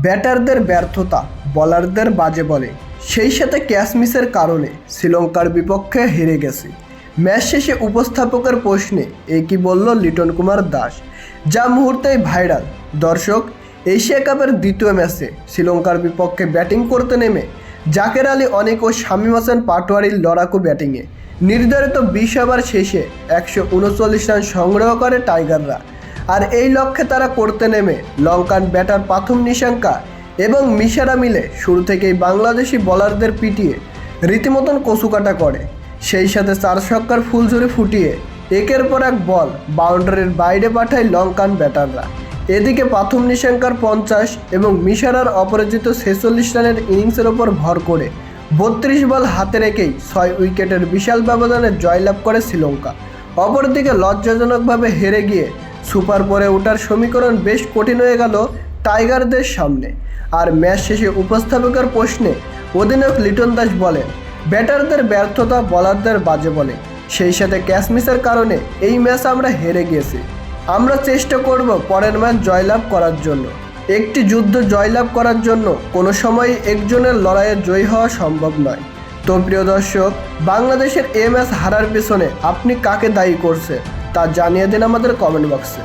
ব্যাটারদের ব্যর্থতা, বোলারদের বাজে বলে, সেই সাথে ক্যাচ মিসের কারণে শ্রীলঙ্কার বিপক্ষে হেরে গেছে। ম্যাচ শেষে উপস্থাপকের প্রশ্নে কি বলল লিটন কুমার দাস, যা মুহূর্তেই ভাইরাল। দর্শক, এশিয়া কাপের দ্বিতীয় ম্যাচে শ্রীলঙ্কার বিপক্ষে ব্যাটিং করতে নেমে জাকের আলী অনেক ও শামীম হাসান পাটোয়ারির লড়াকু ব্যাটিংয়ে নির্ধারিত 20 ওভার শেষে 139 রান সংগ্রহ করে টাইগাররা। আর এই লক্ষ্যে তারা করতে নেমে লঙ্কান ব্যাটার পাথুম নিশাঙ্কা এবং মিশারা মিলে শুরু থেকেই বাংলাদেশি বোলারদের পিটিয়ে রীতিমতন কচুকাটা করে। সেই সাথে 4 ছক্কার ফুলঝুরি ফুটিয়ে একের পর এক বল বাউন্ডারির বাইরে পাঠায় লঙ্কান ব্যাটাররা। এদিকে পাথুম নিশাঙ্কার 50 এবং মিশারার অপরাজিত 46 রানের ইনিংসের ওপর ভর করে 32 বল হাতে রেখেই 6 উইকেটের বিশাল ব্যবধানে জয়লাভ করে শ্রীলঙ্কা। অপরদিকে লজ্জাজনকভাবে হেরে গিয়ে সুপার 4-এ ওঠার সমীকরণ বেশ কঠিন হয়ে গেল টাইগারদের সামনে। আর ম্যাচ শেষে উপস্থাপকের প্রশ্নে অধিনায়ক লিটন দাস বলেন, ব্যাটারদের ব্যর্থতা, বোলারদের বাজে বলে, সেই সাথে ক্যাচ মিসের কারণে এই ম্যাচ আমরা হেরে গিয়েছি। আমরা চেষ্টা করব পরের ম্যাচ জয়লাভ করার জন্য। একটি যুদ্ধ জয়লাভ করার জন্য কোনো সময়ই একজনের লড়াইয়ে জয়ী হওয়া সম্ভব নয়। তো প্রিয় দর্শক, বাংলাদেশের এই ম্যাচ হারার পেছনে আপনি কাকে দায়ী করছে তা জানিয়ে দিন আমাদের কমেন্ট বক্সে।